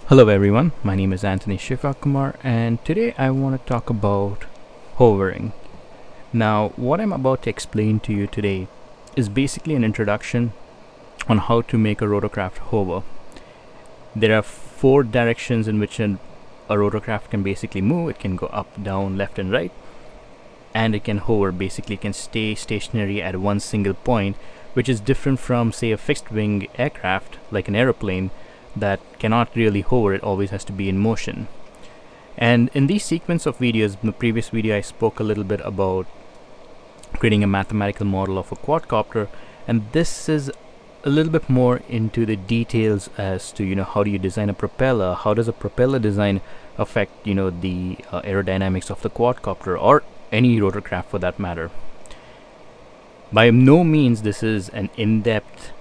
Hello everyone, my name is Anthony Shivakumar and today I want to talk about hovering. Now what I'm about to explain to you today is basically an introduction on how to make a rotorcraft hover. There are four directions in which a rotorcraft can basically move. It can go up, down, left and right, and it can hover. Basically it can stay stationary at one single point, which is different from say a fixed wing aircraft like an aeroplane that cannot really hover. It always has to be in motion. And in this sequence of videos, in the previous video I spoke a little bit about creating a mathematical model of a quadcopter, and this is a little bit more into the details as to how do you design a propeller, how does a propeller design affect the aerodynamics of the quadcopter or any rotorcraft for that matter. By no means this is an in-depth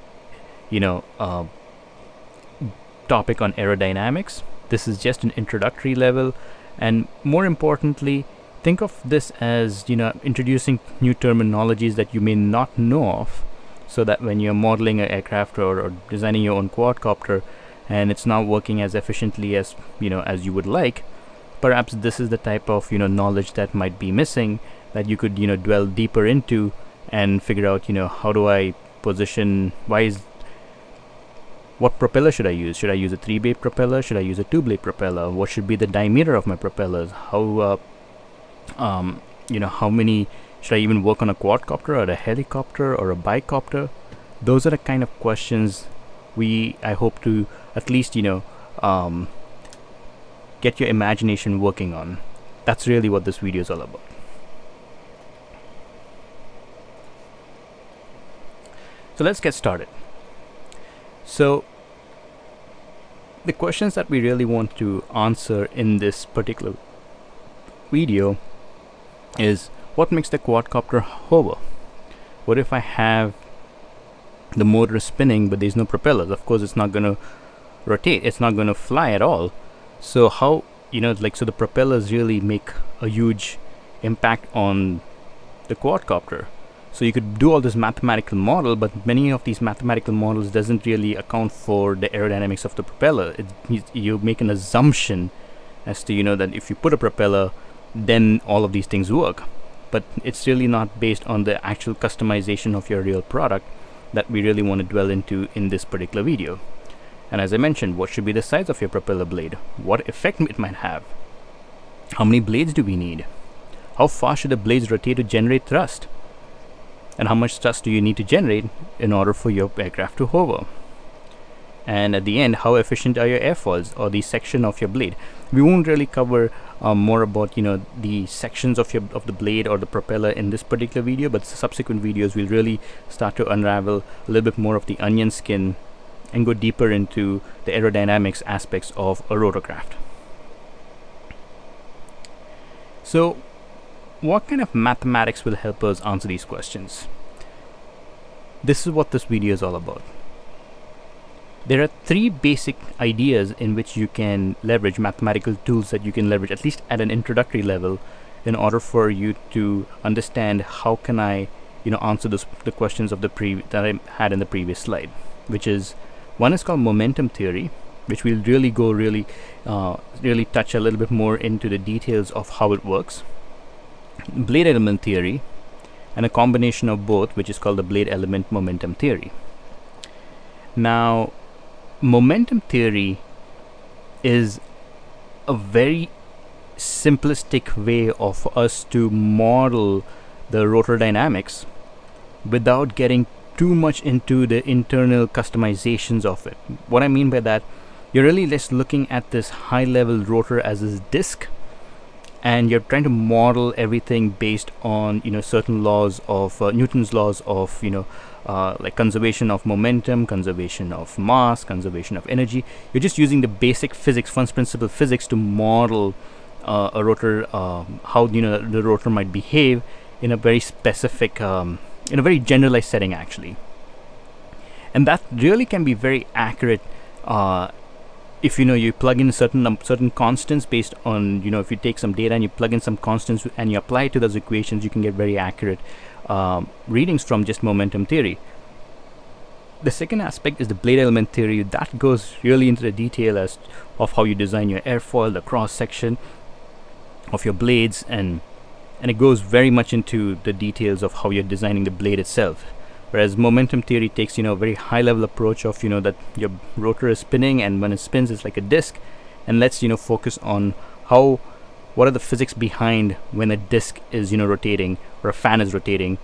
topic on aerodynamics. This is just an introductory level, and more importantly, think of this as introducing new terminologies that you may not know of, so that when you're modeling an aircraft or designing your own quadcopter and it's not working as efficiently as as you would like, perhaps this is the type of knowledge that might be missing, that you could dwell deeper into and figure out how do I position, what propeller should I use? Should I use a 3-blade propeller? Should I use a 2-blade propeller? What should be the diameter of my propellers? How many should I even work on a quadcopter or a helicopter or a bicopter? Those are the kind of questions I hope to at least get your imagination working on. That's really what this video is all about. So let's get started. So the questions that we really want to answer in this particular video is, what makes the quadcopter hover? What if I have the motor spinning but there's no propellers? Of course it's not going to rotate, it's not going to fly at all. So how so the propellers really make a huge impact on the quadcopter. So you could do all this mathematical model, but many of these mathematical models doesn't really account for the aerodynamics of the propeller. You make an assumption as to that if you put a propeller, then all of these things work. But it's really not based on the actual customization of your real product that we really want to dwell into in this particular video. And as I mentioned, what should be the size of your propeller blade? What effect it might have? How many blades do we need? How fast should the blades rotate to generate thrust? And how much thrust do you need to generate in order for your aircraft to hover? And at the end, how efficient are your airfoils or the section of your blade? We won't really cover more about the sections of the blade or the propeller in this particular video, but subsequent videos will really start to unravel a little bit more of the onion skin and go deeper into the aerodynamics aspects of a rotorcraft. So what kind of mathematics will help us answer these questions? This is what this video is all about. There are three basic ideas in which you can leverage, mathematical tools that you can leverage at least at an introductory level, in order for you to understand how can I answer the questions of that I had in the previous slide, which is, one is called momentum theory, which we'll really go really touch a little bit more into the details of how it works. Blade element theory, and a combination of both, which is called the blade element momentum theory. Now momentum theory is a very simplistic way of us to model the rotor dynamics without getting too much into the internal customizations of it. What I mean by that, you're really just looking at this high level rotor as this disk, and you're trying to model everything based on certain laws of Newton's laws of like conservation of momentum, conservation of mass, conservation of energy. You're just using the basic physics, first principle physics, to model a rotor, how the rotor might behave in a very specific, in a very generalized setting actually. And that really can be very accurate if you plug in certain constants based on if you take some data and you plug in some constants and you apply it to those equations, you can get very accurate readings from just momentum theory. The second aspect is the blade element theory. That goes really into the detail as of how you design your airfoil, the cross section of your blades, and it goes very much into the details of how you're designing the blade itself. Whereas momentum theory takes, a very high level approach of, that your rotor is spinning, and when it spins it's like a disc, and let's, focus on what are the physics behind when a disc is, rotating, or a fan is rotating.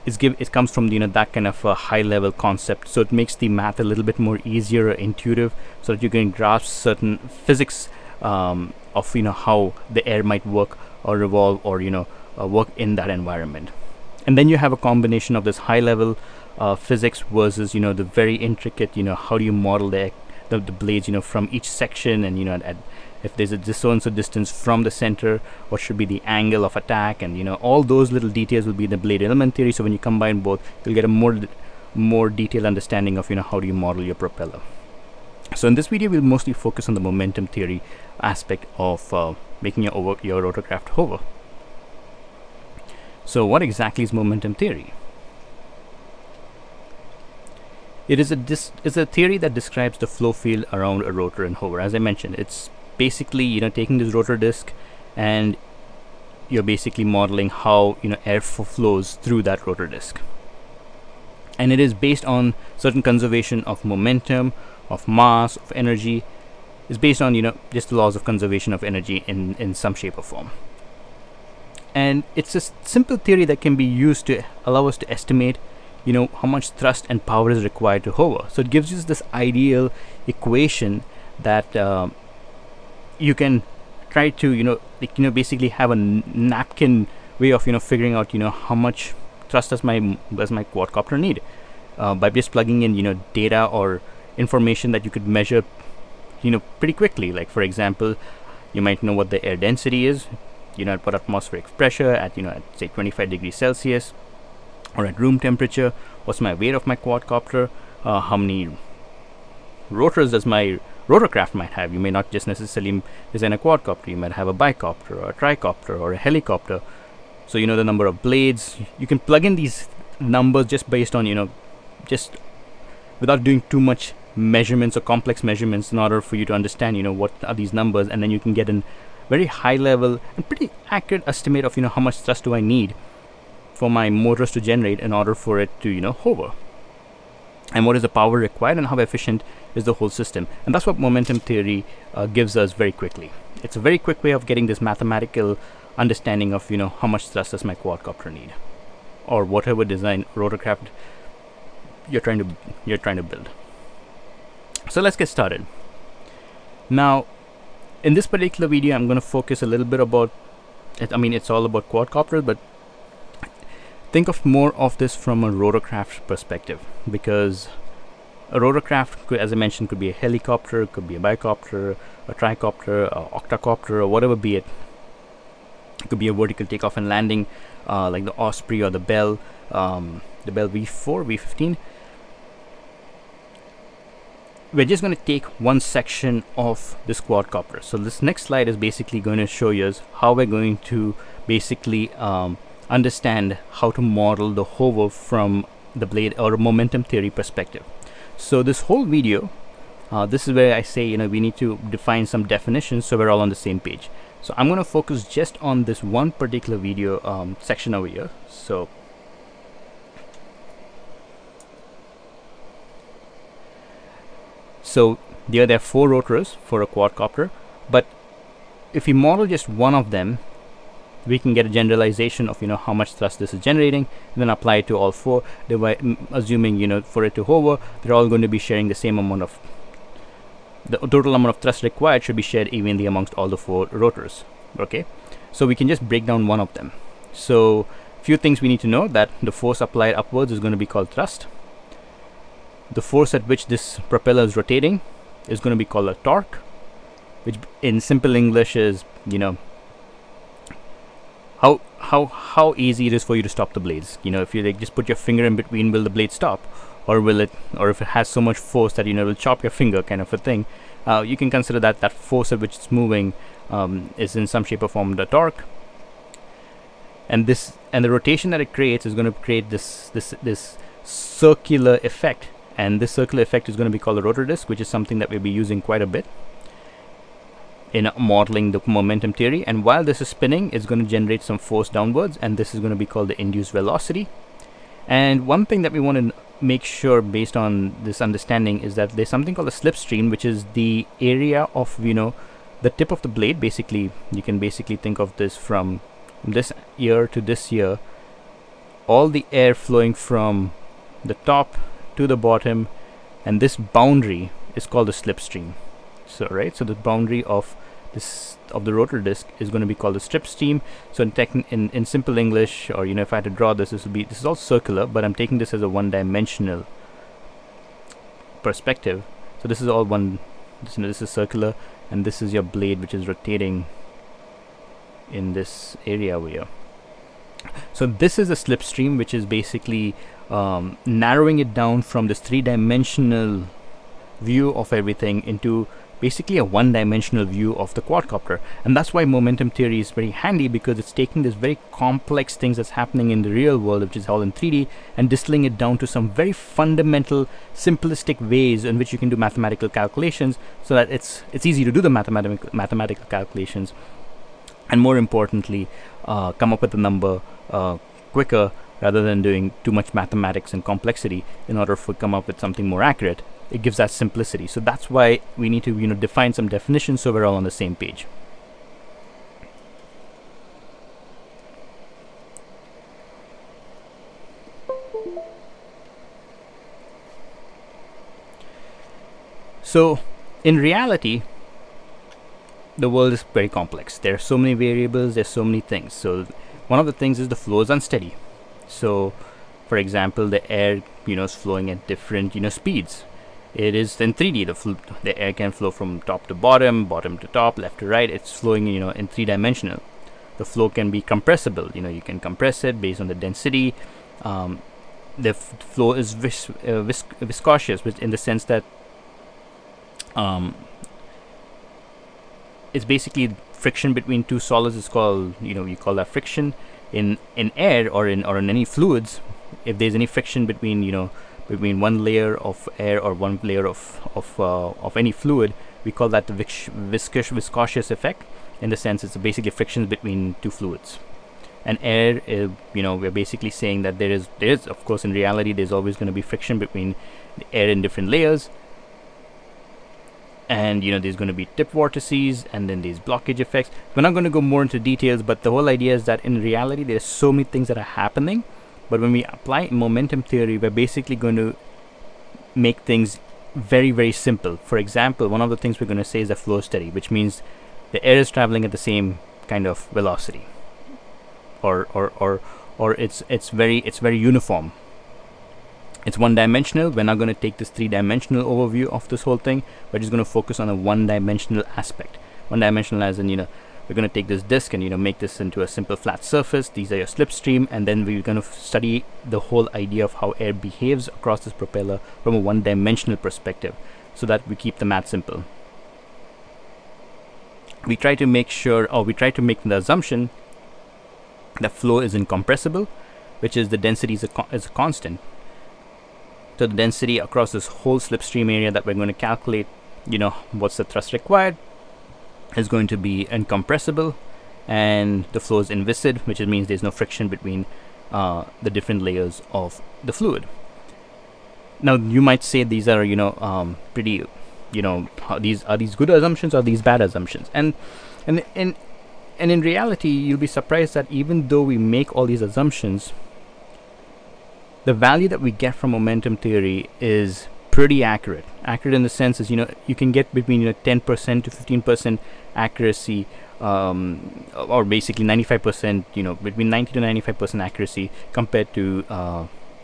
It comes from, that kind of a high level concept, so it makes the math a little bit more easier or intuitive, so that you can grasp certain physics of, how the air might work or revolve, or work in that environment. And then you have a combination of this high level physics versus, the very intricate, how do you model the blades, from each section, and if there's a so and so distance from the center, what should be the angle of attack, and all those little details will be the blade element theory. So when you combine both, you'll get a more detailed understanding of, how do you model your propeller. So in this video, we'll mostly focus on the momentum theory aspect of making your rotorcraft hover. So what exactly is momentum theory? It is a theory that describes the flow field around a rotor and hover. As I mentioned, it's basically, taking this rotor disc, and you're basically modeling how, air flows through that rotor disc. And it is based on certain conservation of momentum, of mass, of energy. It's based on, just the laws of conservation of energy in some shape or form. And it's a simple theory that can be used to allow us to estimate, how much thrust and power is required to hover. So it gives us this ideal equation that you can try to, basically have a napkin way of, figuring out, how much thrust does my quadcopter need, by just plugging in, data or information that you could measure, pretty quickly. Like, for example, you might know what the air density is, at what atmospheric pressure, at say 25 degrees Celsius, or at room temperature. What's my weight of my quadcopter? How many rotors does my rotorcraft might have? You may not just necessarily design a quadcopter. You might have a bicopter, or a tricopter, or a helicopter. So the number of blades. You can plug in these numbers just based on, just without doing too much measurements or complex measurements, in order for you to understand, what are these numbers, and then you can get a very high level and pretty accurate estimate of, how much thrust do I need for my motors to generate in order for it to, hover, and what is the power required, and how efficient is the whole system. And that's what momentum theory gives us very quickly. It's a very quick way of getting this mathematical understanding of, how much thrust does my quadcopter need, or whatever design rotorcraft you're trying to build. So let's get started. Now, in this particular video, I'm going to focus a little bit about it. I mean, it's all about quadcopters, but think of more of this from a rotorcraft perspective, because a rotorcraft, as I mentioned, could be a helicopter, could be a bicopter, a tricopter, a octocopter, or whatever be it. It could be a vertical takeoff and landing, like the Osprey or the Bell V4, V15. We're just going to take one section of this quadcopter. So this next slide is basically going to show you how we're going to basically understand how to model the hover from the blade or momentum theory perspective. So this whole video, this is where I say, we need to define some definitions so we're all on the same page. So I'm going to focus just on this one particular video section over here. So there are 4 rotors for a quadcopter, but if we model just one of them, we can get a generalization of how much thrust this is generating, and then apply it to all 4, assuming for it to hover, they're all going to be sharing the same amount of, the total amount of thrust required should be shared evenly amongst all the 4 rotors. Okay, so we can just break down one of them. So few things we need to know: that the force applied upwards is going to be called thrust. The force at which this propeller is rotating is going to be called a torque, which in simple English is how easy it is for you to stop the blades. If you just put your finger in between, will the blade stop, or will it, or if it has so much force that it will chop your finger, kind of a thing. You can consider that force at which it's moving is in some shape or form the torque, and the rotation that it creates is going to create this circular effect, and this circular effect is going to be called a rotor disk, which is something that we'll be using quite a bit in modeling the momentum theory. And while this is spinning, it's going to generate some force downwards, and this is going to be called the induced velocity. And one thing that we want to make sure based on this understanding is that there's something called a slipstream, which is the area of, you know, the tip of the blade. Basically, you can basically think of this from this ear to this ear, all the air flowing from the top to the bottom, and this boundary is called the slipstream. So so the boundary of the rotor disk is going to be called the slipstream. So in simple English, or you know, if I had to draw this, this is all circular, but I'm taking this as a one-dimensional perspective. So this is all this is circular, and this is your blade, which is rotating in this area over here. So this is a slipstream, which is basically narrowing it down from this three-dimensional view of everything into basically a one-dimensional view of the quadcopter. And that's why momentum theory is very handy, because it's taking this very complex things that's happening in the real world, which is all in 3D, and distilling it down to some very fundamental, simplistic ways in which you can do mathematical calculations, so that it's easy to do the mathematical calculations, and more importantly, come up with a number quicker, rather than doing too much mathematics and complexity in order to come up with something more accurate. It gives that simplicity. So that's why we need to, you know, define some definitions so we're all on the same page. So in reality, the world is very complex. There are so many variables, there's so many things. So one of the things is the flow is unsteady. So for example, the air, you know, is flowing at different, you know, speeds. It is in 3D, the air can flow from top to bottom, bottom to top, left to right. It's flowing, you know, in three-dimensional. The flow can be compressible. You know, you can compress it based on the density. The flow is viscous, which in the sense that it's basically friction between two solids is called, you know, you call that friction. In air or in any fluids, if there's any friction between, you know, between one layer of air or one layer of any fluid, we call that the viscous effect. In the sense, it's basically frictions between two fluids. And air, you know, we're basically saying that there is of course, in reality, there's always going to be friction between the air in different layers. And you know, there's going to be tip vortices, and then these blockage effects. We're not going to go more into details, but the whole idea is that in reality, there's so many things that are happening. But when we apply momentum theory, we're basically going to make things very, very simple. For example, one of the things we're going to say is the flow steady, which means the air is traveling at the same kind of velocity, or it's very uniform. It's one-dimensional. We're not going to take this three-dimensional overview of this whole thing. We're just going to focus on a one-dimensional aspect. One-dimensional as in, you know, we're going to take this disk and, you know, make this into a simple flat surface. These are your slipstream, and then we're going to study the whole idea of how air behaves across this propeller from a one-dimensional perspective, so that we keep the math simple. We try to make sure, or we try to make the assumption that flow is incompressible, which is the density is a constant. So the density across this whole slipstream area that we're going to calculate, you know, what's the thrust required, is going to be incompressible, and the flow is inviscid, which means there's no friction between the different layers of the fluid. Now you might say these are, you know, pretty, you know, are these good assumptions or these bad assumptions? And in reality, you'll be surprised that even though we make all these assumptions, the value that we get from momentum theory is pretty accurate. Accurate in the sense is, you know, you can get between, you know, 10% to 15% accuracy, or basically 95%, you know, between 90 to 95% accuracy compared to,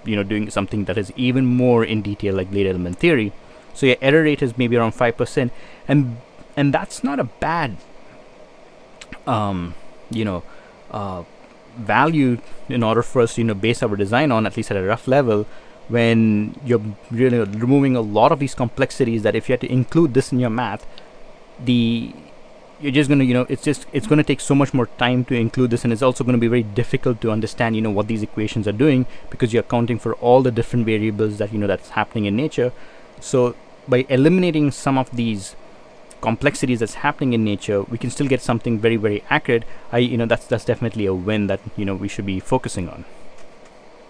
you know, doing something that is even more in detail like blade element theory. So your error rate is maybe around 5%, and that's not a bad, you know, value in order for us to, you know, base our design on, at least at a rough level, when you're really removing a lot of these complexities that if you had to include this in your math, the you're just going to, it's going to take so much more time to include this, and it's also going to be very difficult to understand, what these equations are doing, because you're accounting for all the different variables that, that's happening in nature. So by eliminating some of these complexities that's happening in nature, we can still get something very, very accurate. That's definitely a win that, we should be focusing on.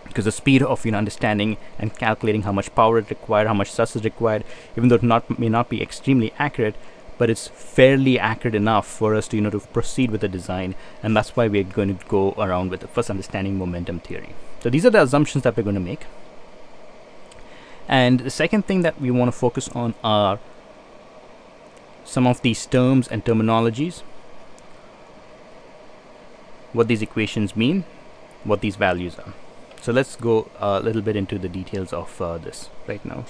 Because the speed of understanding and calculating how much power is required, how much stress is required, even though it may not be extremely accurate, but it's fairly accurate enough for us to to proceed with the design. And that's why we're going to go around with the first understanding momentum theory. So these are the assumptions that we're going to make. And the second thing that we want to focus on are some of these terms and terminologies, what these equations mean, what these values are. So let's go a little bit into the details of this right now.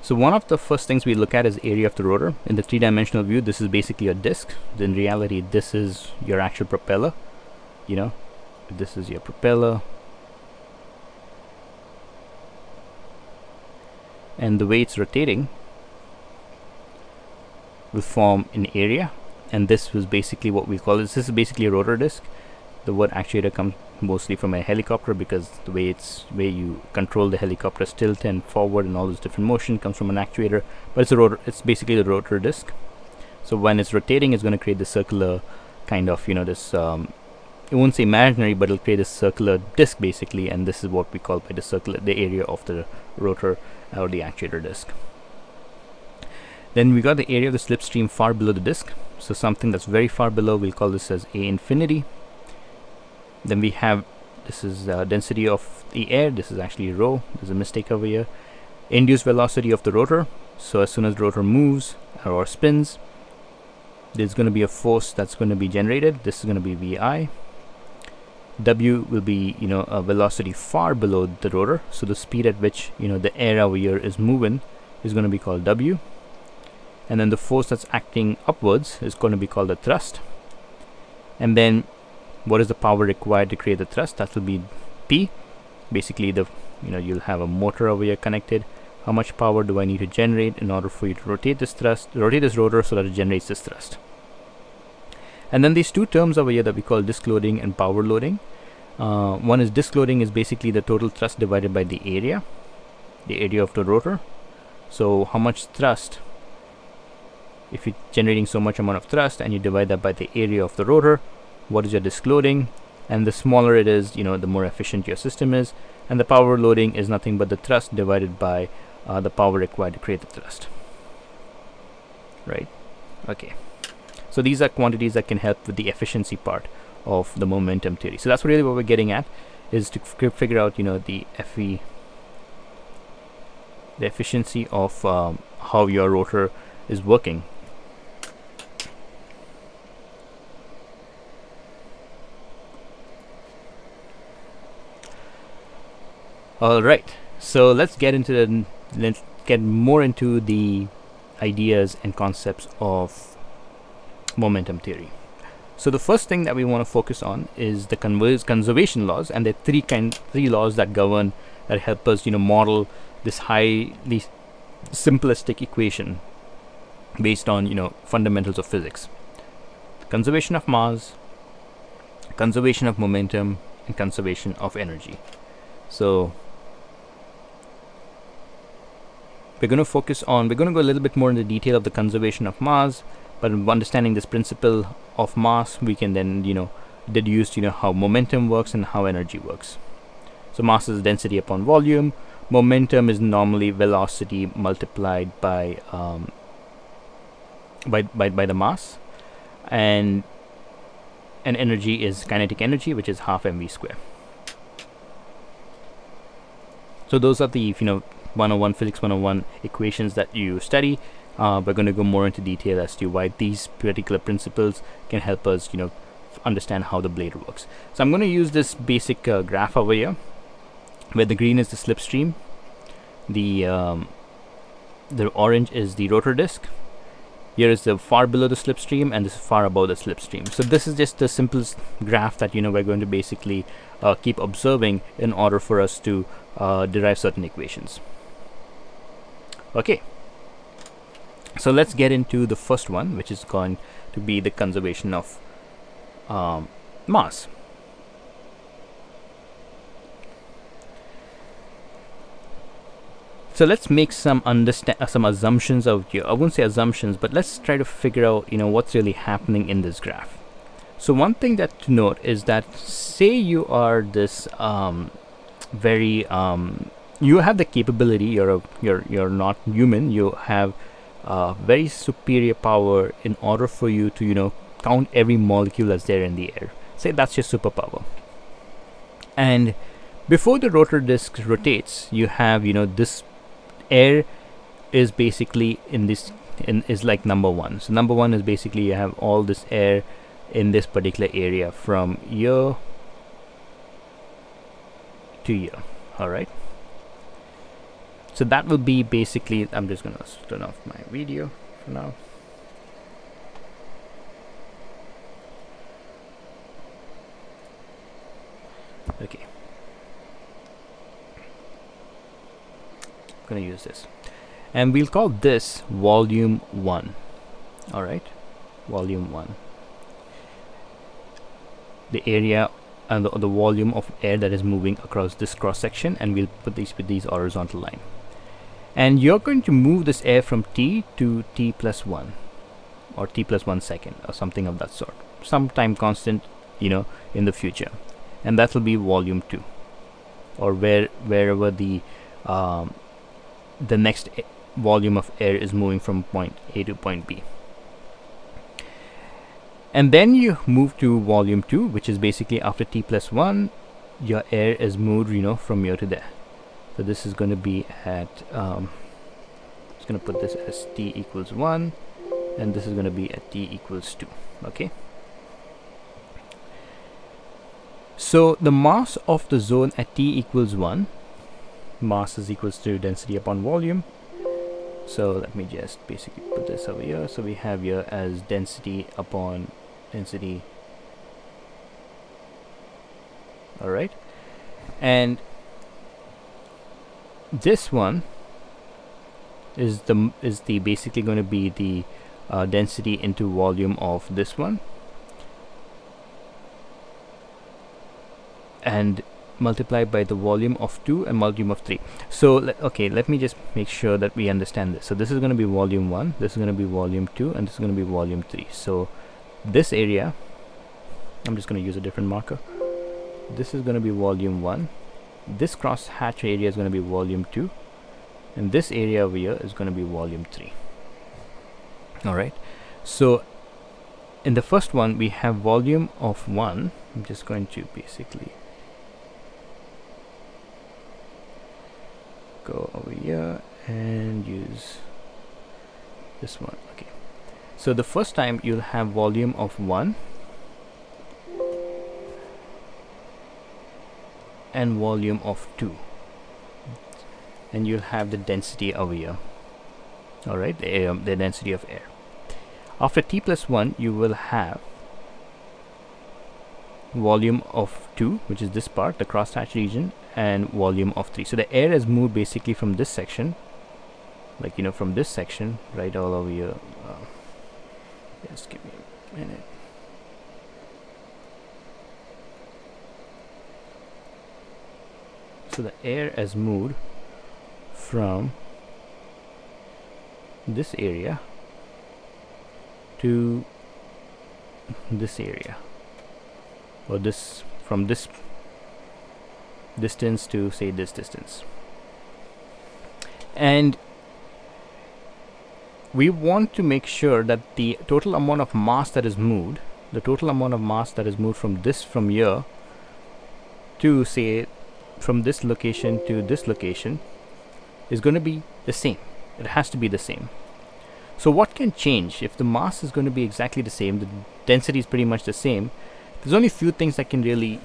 So one of the first things we look at is area of the rotor. In the three-dimensional view, this is basically a disk. In reality, this is your actual propeller. This is your propeller. And the way it's rotating will form an area. And this was basically what we call this. This is basically a rotor disk. The word actuator comes mostly from a helicopter, because the way you control the helicopter's tilt and forward and all this different motion comes from an actuator. But it's a rotor. It's basically the rotor disk. So when it's rotating, it's going to create the circular kind of this. It won't say imaginary, but it'll create a circular disk basically, and this is what we call by the area of the rotor or the actuator disk. Then we got the area of the slipstream far below the disk. So something that's very far below, we'll call this as A infinity. Then we have, this is density of the air. This is actually rho. There's a mistake over here. Induced velocity of the rotor. So as soon as the rotor moves or spins, there's going to be a force that's going to be generated. This is going to be VI. W will be, a velocity far below the rotor. So the speed at which, the air over here is moving is going to be called W. And then the force that's acting upwards is going to be called the thrust. And then what is the power required to create the thrust? That will be P. Basically, you'll have a motor over here connected. How much power do I need to generate in order for you to rotate this rotor so that it generates this thrust? And then these two terms over here that we call disk loading and power loading. One is disk loading is basically the total thrust divided by the area of the rotor. So how much thrust, if you're generating so much amount of thrust and you divide that by the area of the rotor, what is your disk loading? And the smaller it is, the more efficient your system is. And the power loading is nothing but the thrust divided by the power required to create the thrust. Right? Okay. So these are quantities that can help with the efficiency part of the momentum theory. So that's really what we're getting at, is to figure out, the efficiency of how your rotor is working. All right, so let's get more into the ideas and concepts of momentum theory. So the first thing that we want to focus on is the conservation laws, and there are three laws that help us model this highly simplistic equation based on fundamentals of physics: conservation of mass, conservation of momentum, and conservation of energy. So we're going to go a little bit more into detail of the conservation of mass, but understanding this principle of mass, we can then deduce how momentum works and how energy works. So mass is density upon volume. Momentum is normally velocity multiplied by the mass, and energy is kinetic energy, which is half mv square. So those are the 101 physics 101 equations that you study. We're going to go more into detail as to why these particular principles can help us understand how the blade works. So I'm going to use this basic graph over here, where the green is the slipstream, the orange is the rotor disk, here is the far below the slipstream, and this is far above the slipstream. So this is just the simplest graph that we're going to basically keep observing in order for us to derive certain equations. Okay, So let's get into the first one, which is going to be the conservation of mass. So let's make some assumptions out here. I won't say assumptions, but let's try to figure out, what's really happening in this graph. So one thing that to note is that, say you are this you have the capability. You're not human. You have very superior power in order for you to count every molecule that's there in the air. Say that's your superpower. And before the rotor disc rotates, you have this air is basically is like number one. So number one is basically you have all this air in this particular area from here to here. All right. So that will be basically, I'm just gonna turn off my video for now. Okay. Gonna use this, and we'll call this volume 1. All right, volume 1, the area and the volume of air that is moving across this cross section, and we'll put these with these horizontal line. And you're going to move this air from t to t plus 1 or t plus 1 second or something of that sort, some time constant in the future, and that will be volume 2, or wherever the next volume of air is moving from point A to point B. And then you move to volume 2, which is basically after t plus 1, your air is moved from here to there. So this is going to be at just going to put this as t equals 1, and this is going to be at t equals 2. Okay, so the mass of the zone at t equals 1, mass is equals to density upon volume. So let me just basically put this over here. So we have here as density upon density. All right, and this one is the basically going to be the density into volume of this one, and multiplied by the volume of 2 and volume of 3. So okay, let me just make sure that we understand this. So this is going to be volume 1, this is going to be volume 2, and this is going to be volume 3. So this area, I'm just going to use a different marker. This is going to be volume 1, this cross hatch area is going to be volume 2, and this area over here is going to be volume 3. All right, so in the first one we have volume of 1. I'm just going to basically go over here and use this one. Okay, so the first time you'll have volume of 1 and volume of 2, and you'll have the density over here. All right, the density of air. After t plus 1, you will have volume of 2, which is this part, the crosshatch region, and volume of 3. So the air has moved basically from this section, like from this section right all over here. Just give me a minute. So the air has moved from this area to this area, or this from this distance to say this distance, and we want to make sure that the total amount of mass that is moved, from here to say from this location to this location is going to be the same. It has to be the same. So what can change if the mass is going to be exactly the same, the density is pretty much the same? There's only a few things that can really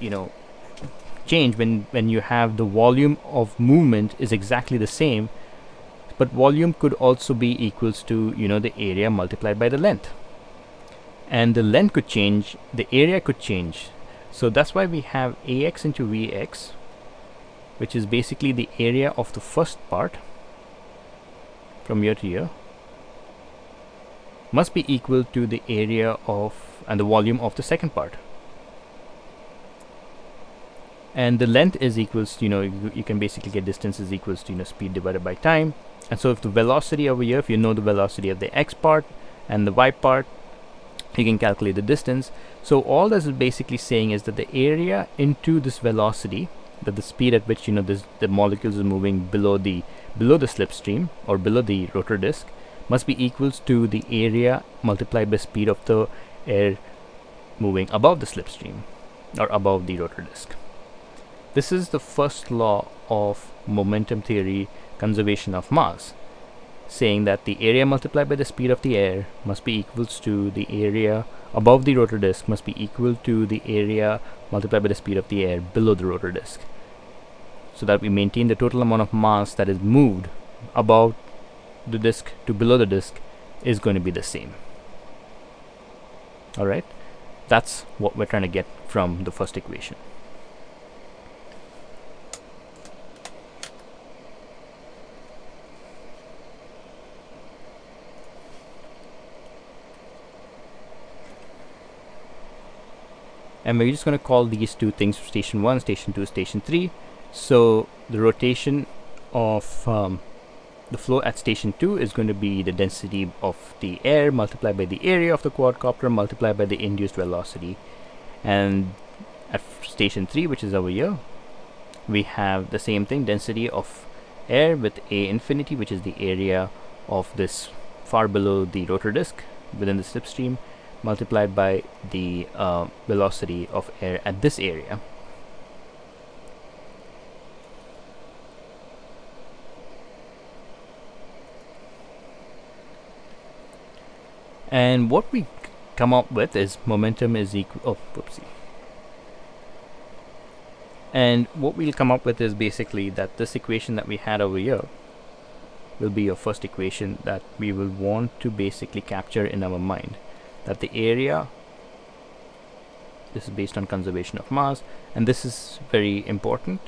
change when you have the volume of movement is exactly the same, but volume could also be equals to the area multiplied by the length, and the length could change, the area could change. So that's why we have AX into VX, which is basically the area of the first part from here to here, must be equal to the area of and the volume of the second part. And the length is equals to, you can basically get distance is equals to, speed divided by time. And so if the velocity over here, if you know the velocity of the x part and the y part, you can calculate the distance. So all this is basically saying is that the area into this velocity, that the speed at which the molecules are moving below the slipstream or below the rotor disk, must be equals to the area multiplied by speed of the air moving above the slipstream or above the rotor disk. This is the first law of momentum theory, conservation of mass, saying that the area multiplied by the speed of the air must be equals to the area above the rotor disk must be equal to the area multiplied by the speed of the air below the rotor disk, so that we maintain the total amount of mass that is moved above the disk to below the disk is going to be the same. Alright, that's what we're trying to get from the first equation. And we're just going to call these two things station 1, station 2, station 3. So the rotation of the flow at station 2 is going to be the density of the air multiplied by the area of the quadcopter multiplied by the induced velocity. And at station 3, which is over here, we have the same thing, density of air with A infinity, which is the area of this far below the rotor disk within the slipstream, multiplied by the velocity of air at this area. And what we come up with is momentum is equal, and what we'll come up with is basically that this equation that we had over here will be your first equation that we will want to basically capture in our mind. That the area, this is based on conservation of mass, and this is very important.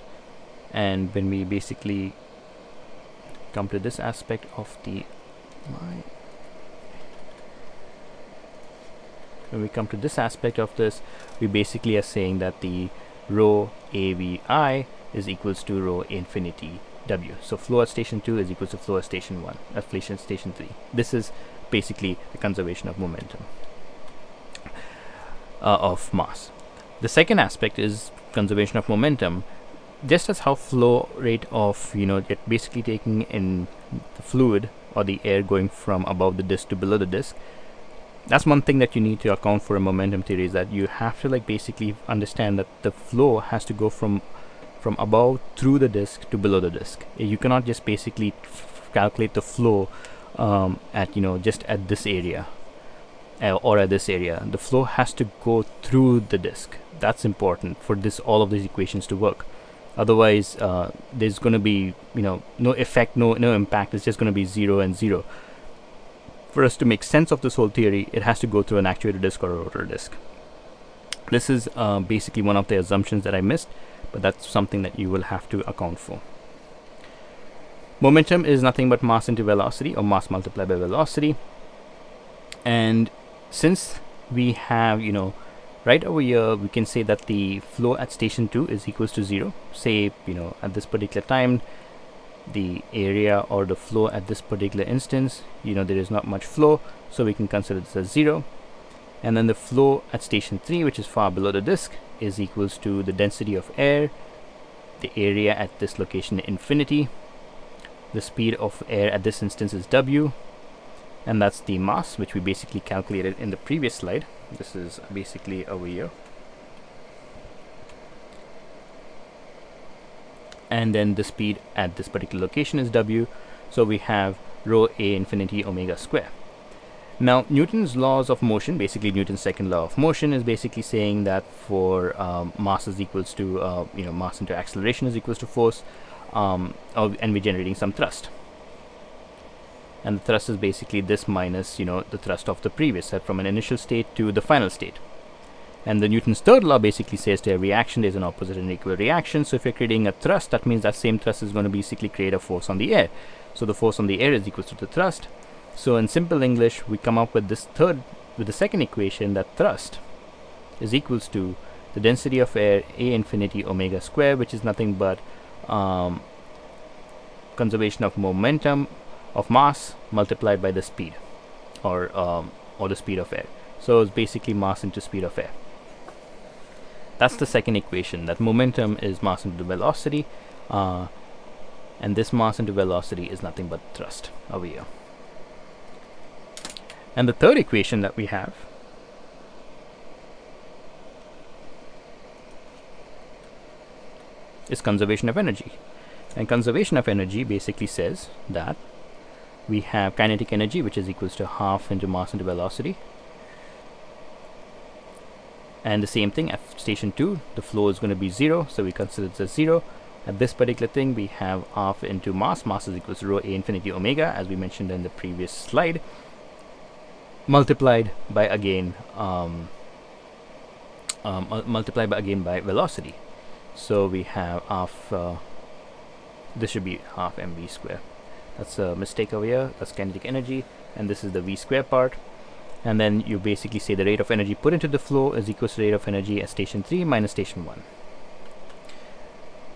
And when we basically come to this aspect of the we basically are saying that the rho AVI is equals to rho infinity W. So flow at station 2 is equals to flow at station 1, at station 3. This is basically the conservation of momentum of mass. The second aspect is conservation of momentum. Just as how flow rate of it basically taking in the fluid or the air going from above the disk to below the disk, that's one thing that you need to account for in momentum theory, is that you have to basically understand that the flow has to go from above through the disk to below the disk. You cannot just basically calculate the flow at just at this area or at this area. The flow has to go through the disk. That's important for all of these equations to work. Otherwise there's going to be no effect, no impact. It's just going to be 0 and 0. For us to make sense of this whole theory, it has to go through an actuator disk or a rotor disk. This is basically one of the assumptions that I missed, but that's something that you will have to account for. Momentum is nothing but mass into velocity, or mass multiplied by velocity. And since we have right over here, we can say that the flow at station 2 is equals to 0. Say at this particular time, the area or the flow at this particular instance, there is not much flow, so we can consider this as 0. And then the flow at station 3, which is far below the disk, is equals to the density of air, the area at this location infinity, the speed of air at this instance is W, and that's the mass, which we basically calculated in the previous slide. This is basically over here. And then the speed at this particular location is W, so we have rho A infinity omega square. Now Newton's laws of motion, basically Newton's second law of motion, is basically saying that for mass is equals to mass into acceleration is equals to force, and we're generating some thrust. And the thrust is basically this minus the thrust of the previous set from an initial state to the final state. And the Newton's third law basically says to every action there's an opposite and equal reaction. So if you're creating a thrust, that means that same thrust is going to basically create a force on the air. So the force on the air is equal to the thrust, So in simple English, we come up with the second equation, that thrust is equals to the density of air A infinity omega square, which is nothing but conservation of momentum of mass multiplied by the speed, or the speed of air. So it's basically mass into speed of air. That's the second equation, that momentum is mass into velocity, and this mass into velocity is nothing but thrust over here. And the third equation that we have is conservation of energy. And conservation of energy basically says that we have kinetic energy, which is equals to half into mass into velocity. And the same thing at station 2, the flow is going to be 0, so we consider it as 0. At this particular thing, we have half into mass. Mass is equals to rho A infinity omega, as we mentioned in the previous slide, multiplied by again by velocity. So we have half, this should be half mv square. That's a mistake over here. That's kinetic energy, and this is the v square part. And then you basically say the rate of energy put into the flow is equal to the rate of energy at station 3 minus station 1.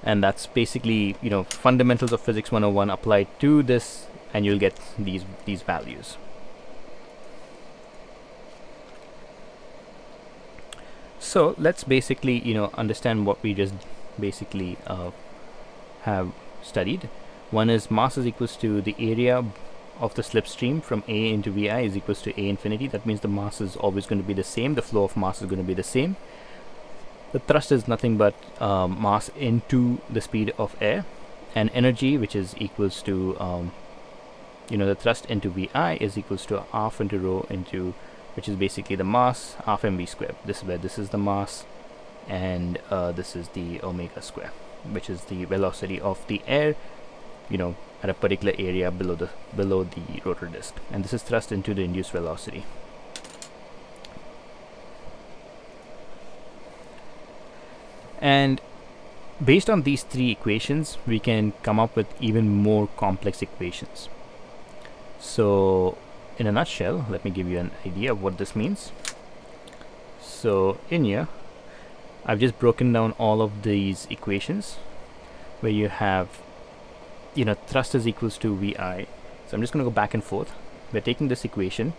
And that's basically, you know, fundamentals of physics 101 applied to this, and you'll get these values. So let's basically, you know, understand what we just basically have studied. One is mass is equals to the area of the slipstream from A into Vi is equals to A infinity. That means the mass is always going to be the same. The flow of mass is going to be the same. The thrust is nothing but mass into the speed of air, and energy, which is equals to you know, the thrust into Vi is equals to half into rho into, which is basically the mass, half mv square. This is where this is the mass, and this is the omega square, which is the velocity of the air, you know, at a particular area below the rotor disc, and this is thrust into the induced velocity. And based on these three equations, we can come up with even more complex equations. So in a nutshell, let me give you an idea of what this means. So in here, I've just broken down all of these equations where you have, you know, thrust is equals to Vi. So I'm just going to go back and forth. We're taking this equation.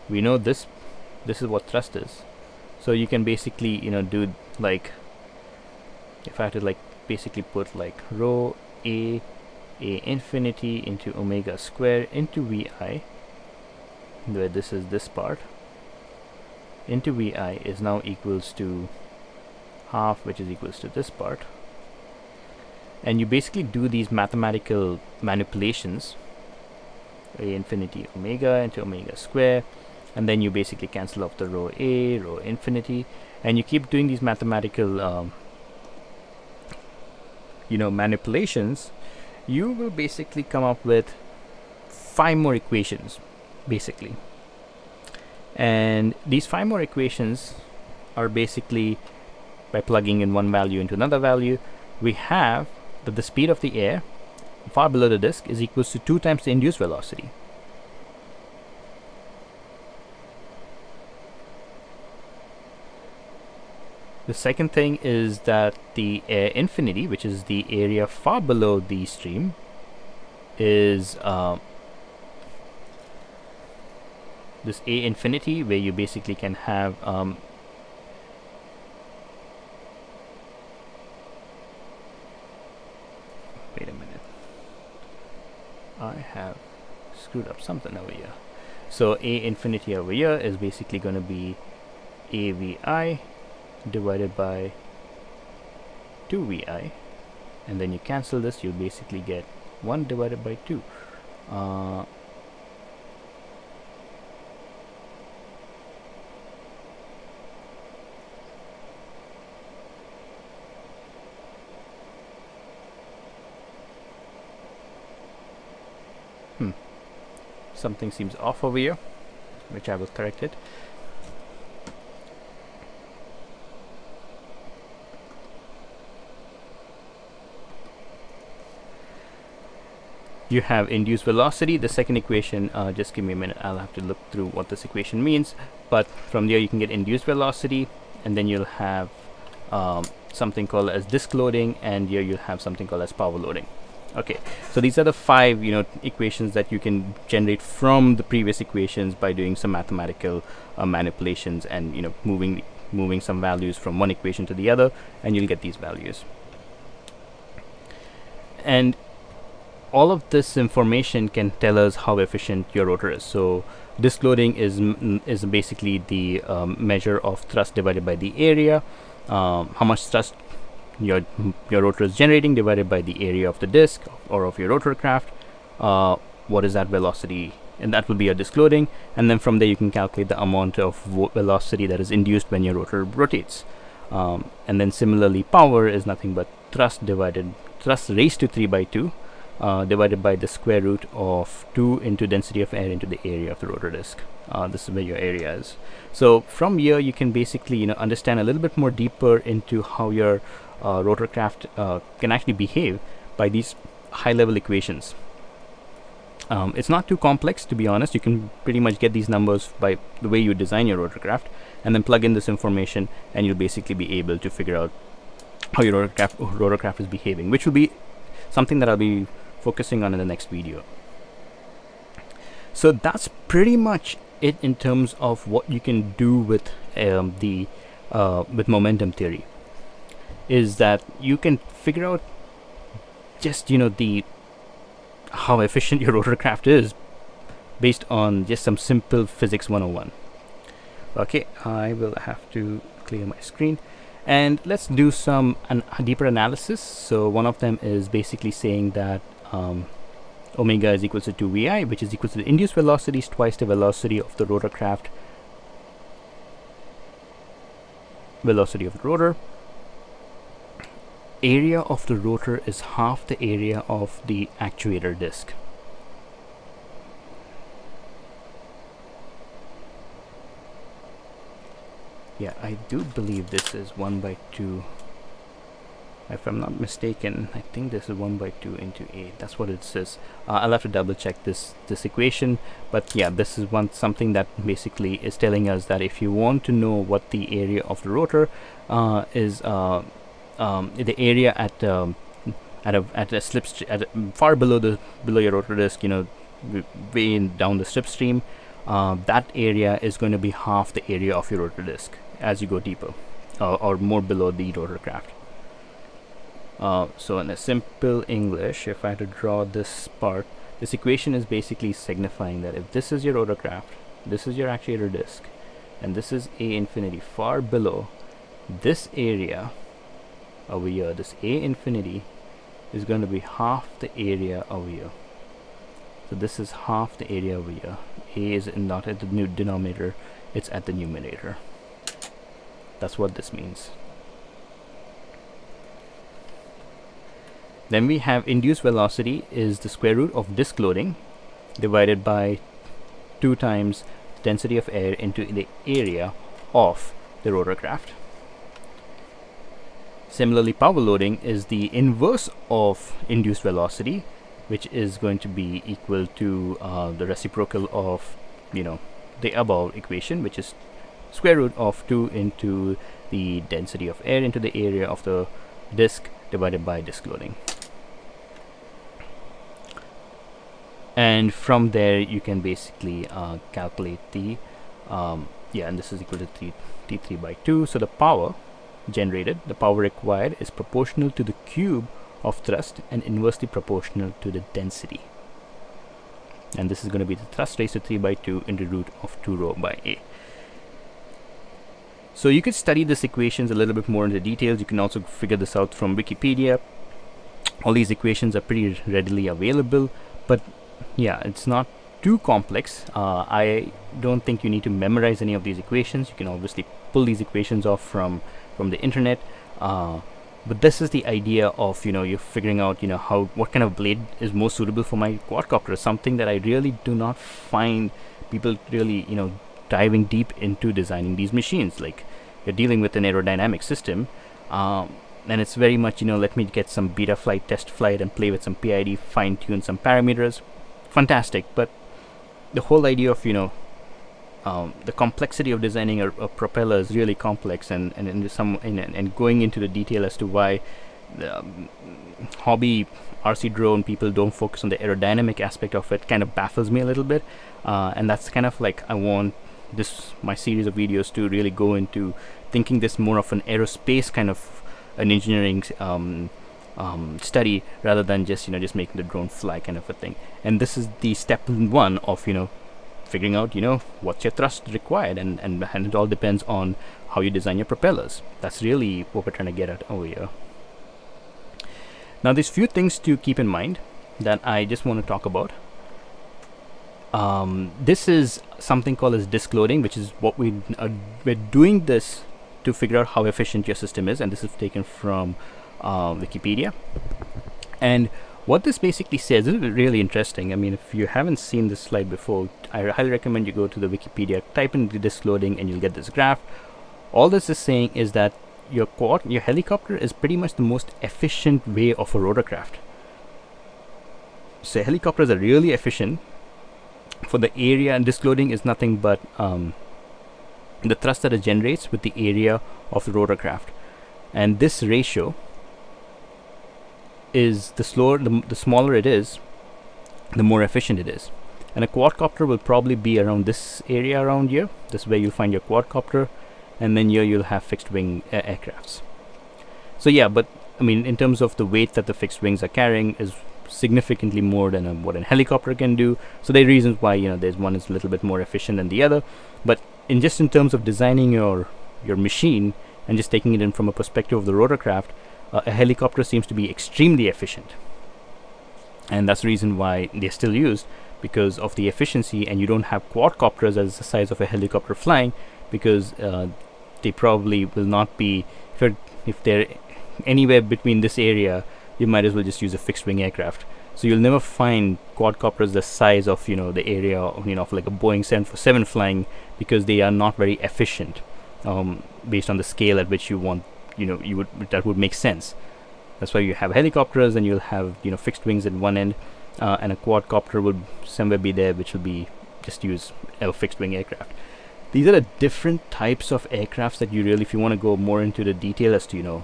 We know this is what thrust is. So you can basically, you know, do like, if I had to like basically put like rho A infinity into omega square into Vi, where this is this part, into Vi is now equals to half, which is equals to this part. And you basically do these mathematical manipulations, A infinity omega into omega square, and then you basically cancel off the rho A, rho infinity, and you keep doing these mathematical you know, manipulations. You will basically come up with 5 more equations basically, and these 5 more equations are basically, by plugging in one value into another value, we have that the speed of the air far below the disk is equals to 2 times the induced velocity. The second thing is that the air infinity, which is the area far below the stream, is this A infinity, where you basically can have wait a minute, I have screwed up something over here. So A infinity over here is basically going to be AVI divided by 2Vi, and then you cancel this, you basically get 1 divided by 2. Something seems off over here, which I will correct it. you have induced velocity. The second equation, just give me a minute, I'll have to look through what this equation means, but from there you can get induced velocity, and then you'll have something called as disk loading, and here you'll have something called as power loading. Okay, so these are the 5 equations that you can generate from the previous equations by doing some mathematical manipulations and moving some values from one equation to the other, and you'll get these values. And all of this information can tell us how efficient your rotor is. So disk loading is basically the measure of thrust divided by the area, how much thrust your rotor is generating divided by the area of the disk or of your rotorcraft. What is that velocity? And that will be your disk loading, and then from there you can calculate the amount of velocity that is induced when your rotor rotates. And then similarly, power is nothing but thrust raised to 3 by 2 divided by the square root of 2 into density of air into the area of the rotor disk. This is where your area is. So from here you can basically understand a little bit more deeper into how your rotorcraft can actually behave by these high-level equations. It's not too complex, to be honest. You can pretty much get these numbers by the way you design your rotorcraft, and then plug in this information, and you'll basically be able to figure out how your rotorcraft is behaving, which will be something that I'll be focusing on in the next video. So that's pretty much it in terms of what you can do with with momentum theory. Is that you can figure out just how efficient your rotorcraft is based on just some simple physics 101. Okay, I will have to clear my screen, and let's do some deeper analysis. So one of them is basically saying that omega is equal to 2 vi, which is equal to the induced velocities twice the velocity of the rotorcraft, velocity of the rotor. Area of the rotor is half the area of the actuator disk. Yeah, I do believe this is 1 by 2. If I'm not mistaken, I think this is 1 by 2 into 8. That's what it says. I'll have to double check this equation, but yeah, this is something that basically is telling us that if you want to know what the area of the rotor is, the area at a slipstream far below your rotor disk, way down the slipstream, that area is going to be half the area of your rotor disk as you go deeper or more below the rotorcraft. So in a simple English, if I had to draw this part, this equation is basically signifying that if this is your rotorcraft, this is your actuator disk, and this is A infinity far below, this area over here, this A infinity, is going to be half the area over here. So this is half the area over here. A is not at the new denominator, it's at the numerator. That's what this means. Then we have induced velocity is the square root of disk loading divided by 2 times density of air into the area of the rotorcraft. Similarly, power loading is the inverse of induced velocity, which is going to be equal to the reciprocal of the above equation, which is square root of 2 into the density of air into the area of the disk divided by disk loading. And from there you can basically calculate the and this is equal to T3 by 2. So the power generated, the power required, is proportional to the cube of thrust and inversely proportional to the density. And this is going to be the thrust raised to 3 by 2 into root of 2 rho by A. So you could study these equations a little bit more into details. You can also figure this out from Wikipedia. All these equations are pretty readily available, but yeah, it's not too complex. I don't think you need to memorize any of these equations. You can obviously pull these equations off from the internet, but this is the idea of you're figuring out what kind of blade is most suitable for my quadcopter. Something that I really do not find people really diving deep into designing these machines. Like, you're dealing with an aerodynamic system, and it's very much, let me get some beta flight, test flight, and play with some PID, fine tune some parameters. Fantastic. But the whole idea of, the complexity of designing a propeller is really complex, and going into the detail as to why the hobby RC drone people don't focus on the aerodynamic aspect of it kind of baffles me a little bit, and that's kind of like I want my series of videos to really go into thinking this more of an aerospace kind of an engineering study, rather than just making the drone fly kind of a thing. And this is the step one of figuring out what's your thrust required, and it all depends on how you design your propellers. That's really what we're trying to get at over here. Now there's few things to keep in mind that I just want to talk about. This is something called as disk loading, which is what we're doing this to figure out how efficient your system is, and this is taken from Wikipedia. And what this basically says is really interesting. I mean, if you haven't seen this slide before, I highly recommend you go to the Wikipedia, type in the disk loading, and you'll get this graph. All this is saying is that your helicopter is pretty much the most efficient way of a rotorcraft. So helicopters are really efficient for the area, and disk loading is nothing but the thrust that it generates with the area of the rotorcraft. And this ratio is the smaller it is, the more efficient it is. And a quadcopter will probably be around this area around here. This is where you'll find your quadcopter, and then here you'll have fixed wing aircrafts. So yeah, but I mean, in terms of the weight that the fixed wings are carrying is significantly more than what a helicopter can do. So there are reasons why there's one is a little bit more efficient than the other. But in terms of designing your machine and just taking it in from a perspective of the rotorcraft, a helicopter seems to be extremely efficient, and that's the reason why they're still used, because of the efficiency. And you don't have quadcopters as the size of a helicopter flying, because they probably will not be, if they're anywhere between this area, you might as well just use a fixed wing aircraft. So you'll never find quadcopters the size of the area of like a Boeing 747 flying, because they are not very efficient based on the scale at which you want that would make sense. That's why you have helicopters, and you'll have fixed wings at one end, and a quadcopter would somewhere be there, which will be just use a fixed wing aircraft. These are the different types of aircrafts that you really, if you want to go more into the detail as to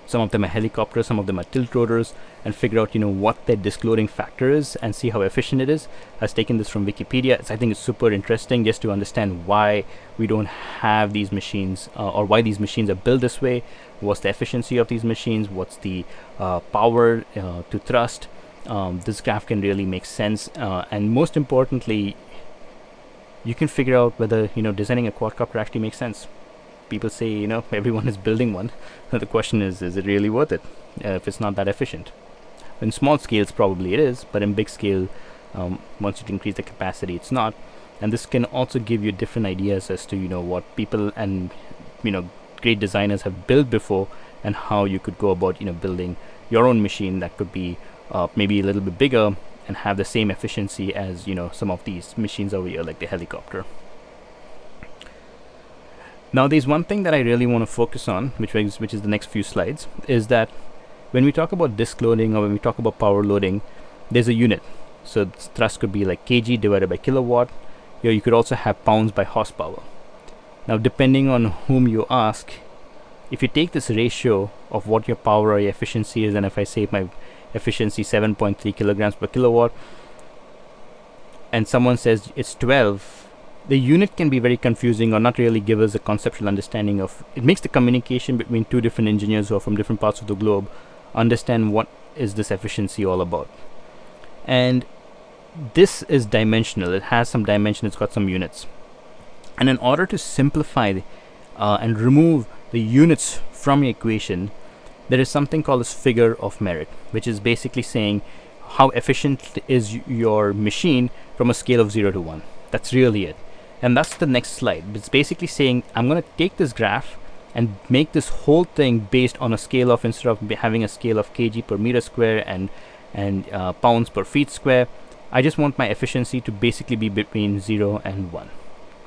some of them are helicopters, some of them are tilt rotors, and figure out what their disk loading factor is and see how efficient it is. I've taken this from Wikipedia. I think it's super interesting just to understand why we don't have these machines, or why these machines are built this way. What's the efficiency of these machines? What's the power to thrust? This graph can really make sense, and most importantly, you can figure out whether designing a quadcopter actually makes sense. People say everyone is building one. The question is it really worth it if it's not that efficient? In small scales probably it is, but in big scale, once you increase the capacity, it's not. And this can also give you different ideas as to what people and great designers have built before, and how you could go about building your own machine that could be maybe a little bit bigger and have the same efficiency as some of these machines over here, like the helicopter. Now there's one thing that I really want to focus on, which is the next few slides, is that when we talk about disk loading, or when we talk about power loading, there's a unit. So thrust could be like kg divided by kilowatt. You could also have pounds by horsepower. Now depending on whom you ask, if you take this ratio of what your power or your efficiency is, and if I say my efficiency 7.3 kilograms per kilowatt, and someone says it's 12, the unit can be very confusing, or not really give us a conceptual understanding of it. Makes the communication between two different engineers who are from different parts of the globe understand what is this efficiency all about. And this is dimensional. It has some dimension, it's got some units. And in order to simplify and remove the units from your equation, there is something called as figure of merit, which is basically saying how efficient is your machine from a scale of 0 to 1. That's really it. And that's the next slide. It's basically saying I'm going to take this graph and make this whole thing based on a scale of, instead of having a scale of kg per meter square and pounds per feet square, I just want my efficiency to basically be between 0 and 1.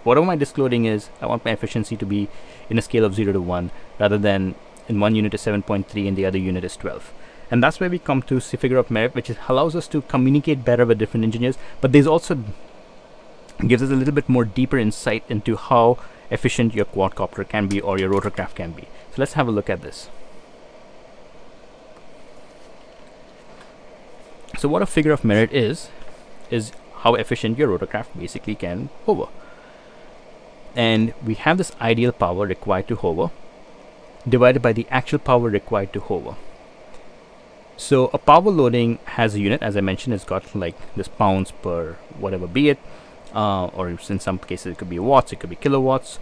Whatever my disk loading is, I want my efficiency to be in a scale of 0 to 1, rather than in one unit is 7.3 and the other unit is 12. And that's where we come to figure of merit, which allows us to communicate better with different engineers, but there's also gives us a little bit more deeper insight into how efficient your quadcopter can be or your rotorcraft can be. So let's have a look at this. So what a figure of merit is how efficient your rotorcraft basically can hover. And we have this ideal power required to hover divided by the actual power required to hover. So a power loading has a unit, as I mentioned, it's got like this pounds per whatever be it, or in some cases it could be watts, it could be kilowatts.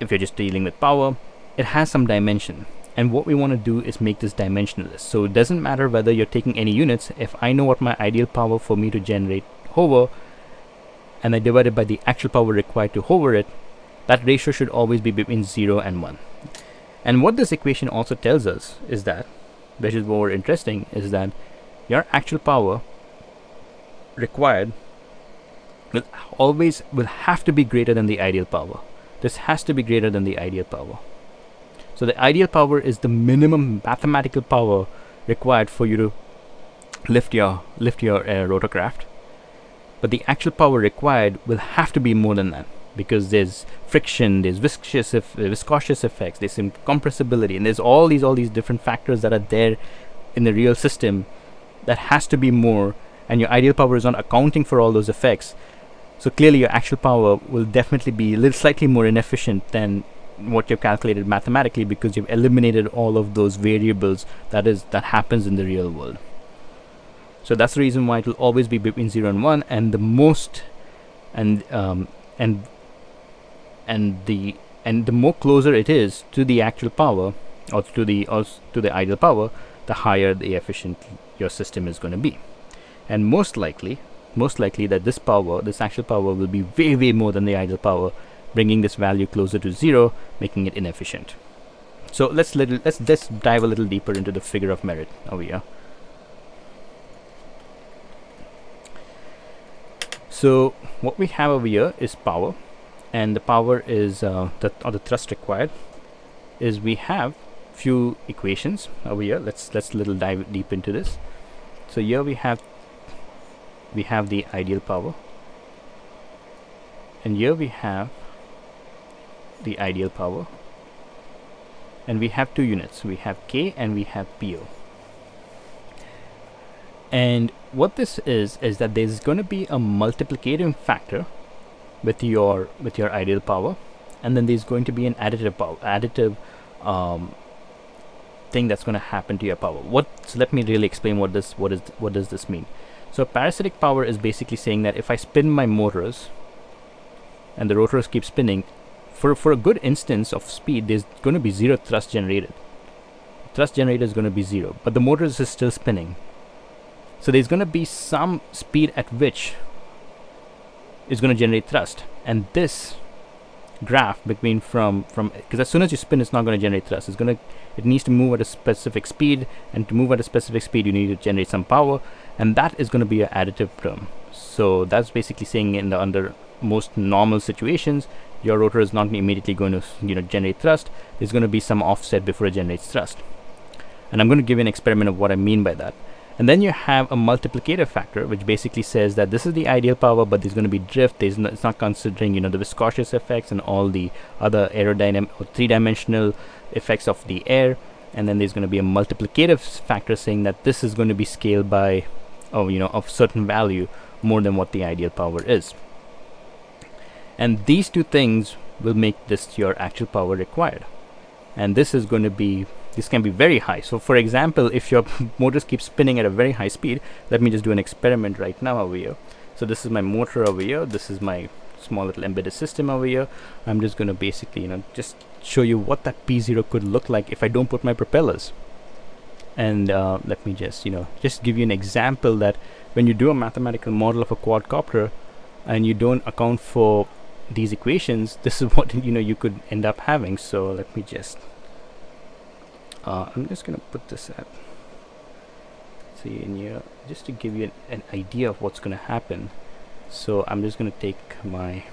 If you're just dealing with power, it has some dimension. And what we want to do is make this dimensionless. So it doesn't matter whether you're taking any units. If I know what my ideal power for me to generate hover, and I divide it by the actual power required to hover it, that ratio should always be between 0 and 1. And what this equation also tells us is that, which is more interesting, is that your actual power required will have to be greater than the ideal power. This has to be greater than the ideal power. So the ideal power is the minimum mathematical power required for you to lift your rotorcraft, but the actual power required will have to be more than that, because there's friction, there's viscous effects, there's some compressibility, and there's all these different factors that are there in the real system that has to be more, and your ideal power is not accounting for all those effects. So clearly your actual power will definitely be a little slightly more inefficient than what you've calculated mathematically, because you've eliminated all of those variables that happens in the real world. So that's the reason why it will always be between 0 and 1, and the most and the more closer it is to the actual power or to the ideal power, the higher the efficient your system is going to be. And most likely that this actual power will be way more than the ideal power, bringing this value closer to 0, making it inefficient. So let's dive a little deeper into the figure of merit over here. So what we have over here is power, and the power is the thrust required is, we have few equations over here. Let's little dive deep into this. So here we have the ideal power, and here we have the ideal power, and we have two units. We have K and we have PO. And what this is that there's going to be a multiplicating factor with your ideal power, and then there's going to be an additive thing that's going to happen to your power. So let me really explain what does this mean. So parasitic power is basically saying that if I spin my motors and the rotors keep spinning, for a good instance of speed, there's going to be 0 thrust generated. Thrust generated is going to be 0, but the motors is still spinning. So there's going to be some speed at which is going to generate thrust, and this graph between because as soon as you spin, it's not going to generate thrust. It needs to move at a specific speed, and to move at a specific speed, you need to generate some power, and that is going to be an additive term. So that's basically saying under most normal situations, your rotor is not immediately going to generate thrust. There's going to be some offset before it generates thrust, and I'm going to give you an experiment of what I mean by that. And then you have a multiplicative factor, which basically says that this is the ideal power, but there's going to be drift. It's not considering the viscous effects and all the other aerodynamic or three-dimensional effects of the air. And then there's going to be a multiplicative factor saying that this is going to be scaled by of certain value more than what the ideal power is. And these two things will make this your actual power required. And this can be very high. So for example, if your motors keep spinning at a very high speed, let me just do an experiment right now over here. So this is my motor over here, this is my small little embedded system over here. I'm just going to basically just show you what that P0 could look like if I don't put my propellers. And let me just give you an example that when you do a mathematical model of a quadcopter and you don't account for these equations, this is what you could end up having. So let me just I'm just going to put this at in here just to give you an idea of what's going to happen. So I'm just going to take let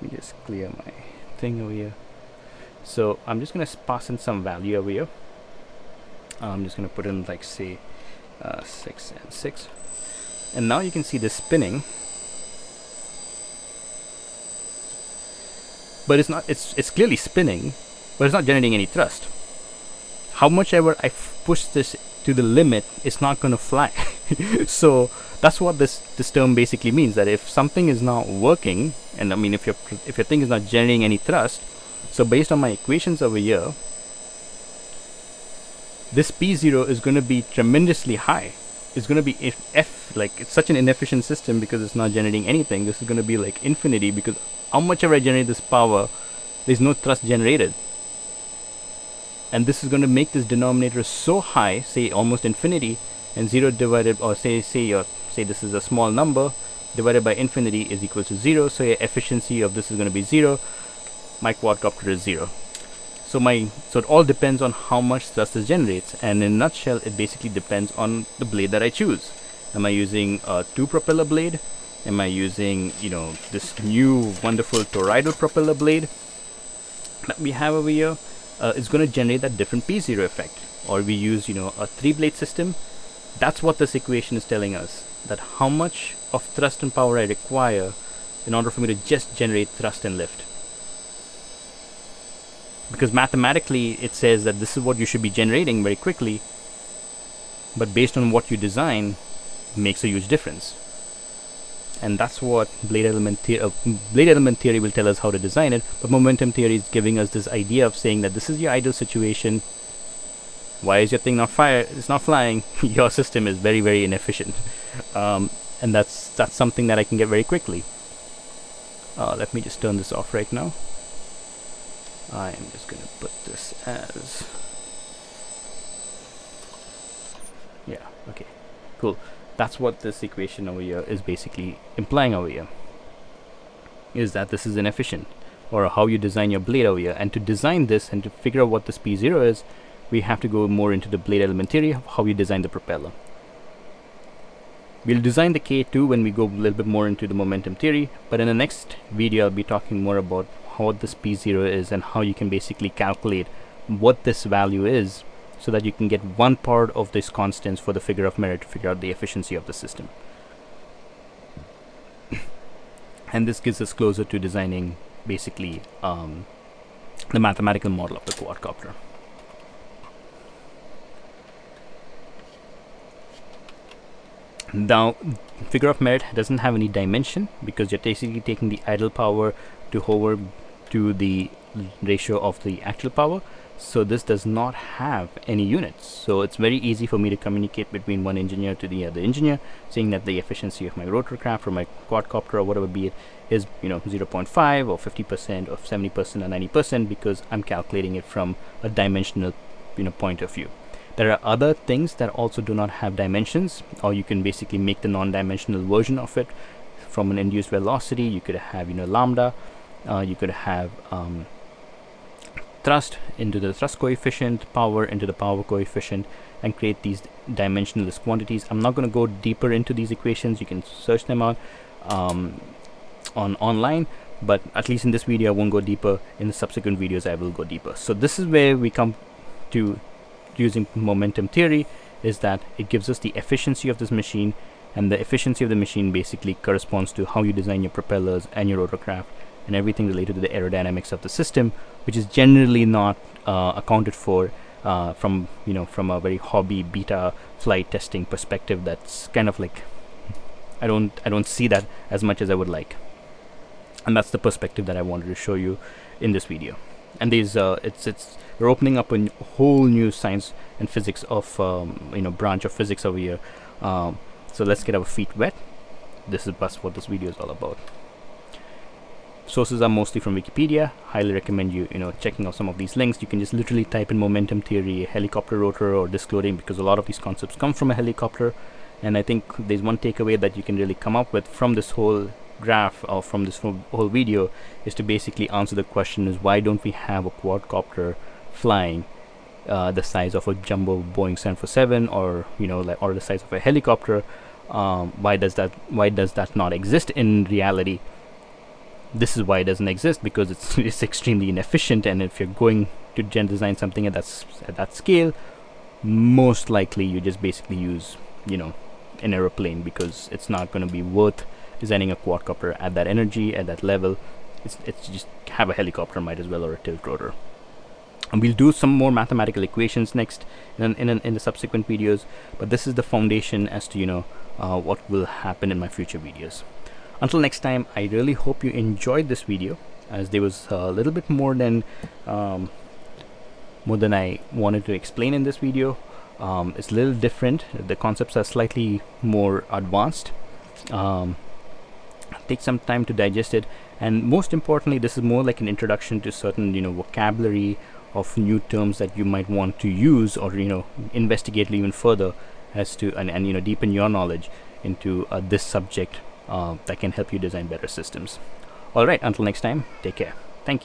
me just clear my thing over here. So I'm just going to pass in some value over here. I'm just going to put in like say 6 and 6, and now you can see this spinning, but it's clearly spinning, but it's not generating any thrust. How much ever I push this to the limit, it's not going to fly. So that's what this term basically means, that if something is not working, and I mean if your thing is not generating any thrust, so based on my equations over here, this P0 is going to be tremendously high. It's going to be like it's such an inefficient system because it's not generating anything. This is going to be like infinity, because how much ever I generate this power, there's no thrust generated. And this is going to make this denominator so high, say almost infinity, and 0 divided, or say this is a small number, divided by infinity is equal to 0. So your efficiency of this is going to be 0. My quadcopter is 0. So it all depends on how much thrust this generates, and in a nutshell, it basically depends on the blade that I choose. Am I using a 2 propeller blade? Am I using, you know, this new wonderful toroidal propeller blade that we have over here? It's going to generate that different P0 effect. Or we use, you know, a 3-blade system. That's what this equation is telling us, that how much of thrust and power I require in order for me to just generate thrust and lift. Because mathematically it says that this is what you should be generating very quickly, but based on what you design makes a huge difference. And that's what blade element theory will tell us how to design it, but momentum theory is giving us this idea of saying that this is your ideal situation. Why is your thing not it's not flying? Your system is very, very inefficient. And that's something that I can get very quickly. Let me just turn this off right now. I am just going to put this as, yeah, okay, cool. That's what this equation over here is basically implying over here, is that this is inefficient, or how you design your blade over here. And to design this and to figure out what this P0 is, we have to go more into the blade element theory of how you design the propeller. We'll design the K2 when we go a little bit more into the momentum theory, but in the next video I'll be talking more about what this P0 is and how you can basically calculate what this value is, so that you can get one part of this constants for the figure of merit to figure out the efficiency of the system. And this gets us closer to designing basically the mathematical model of the quadcopter. Now, figure of merit doesn't have any dimension, because you're basically taking the idle power to over to the ratio of the actual power. So this does not have any units. So it's very easy for me to communicate between one engineer to the other engineer, saying that the efficiency of my rotorcraft or my quadcopter or whatever be it is, you know, 0.5 or 50% or 70% or 90%, because I'm calculating it from a dimensional, you know, point of view. There are other things that also do not have dimensions, or you can basically make the non-dimensional version of it from an induced velocity. You could have, you know, lambda. You could have thrust into the thrust coefficient, power into the power coefficient, and create these dimensionless quantities. I'm not going to go deeper into these equations. You can search them out online, but at least in this video I won't go deeper. In the subsequent videos I will go deeper. So this is where we come to using momentum theory, is that it gives us the efficiency of this machine, and the efficiency of the machine basically corresponds to how you design your propellers and your rotorcraft and everything related to the aerodynamics of the system, which is generally not accounted for from a very hobby beta flight testing perspective. That's kind of like, I don't see that as much as I would like, and that's the perspective that I wanted to show you in this video. And these we're opening up a whole new science and physics of branch of physics over here. So let's get our feet wet. This is what this video is all about. Sources are mostly from Wikipedia. Highly recommend you checking out some of these links. You can just literally type in momentum theory, helicopter rotor, or disk loading, because a lot of these concepts come from a helicopter. And I think there's one takeaway that you can really come up with from this whole graph, or from this whole video, is to basically answer the question is, why don't we have a quadcopter flying the size of a jumbo Boeing 747, or or the size of a helicopter? Why does that not exist in reality? this is why it doesn't exist, because it's extremely inefficient, and if you're going to design something at that scale, most likely you just basically use, you know, an aeroplane, because it's not going to be worth designing a quadcopter at that energy, at that level. It's just have a helicopter might as well, or a tilt rotor. And we'll do some more mathematical equations next in the subsequent videos, but this is the foundation as to, you know, what will happen in my future videos. Until next time, I really hope you enjoyed this video, as there was a little bit more than I wanted to explain in this video. It's a little different. The concepts are slightly more advanced. Take some time to digest it, and most importantly, this is more like an introduction to certain, you know, vocabulary of new terms that you might want to use, or, you know, investigate even further as to, and you know, deepen your knowledge into this subject that can help you design better systems. All right, until next time, take care.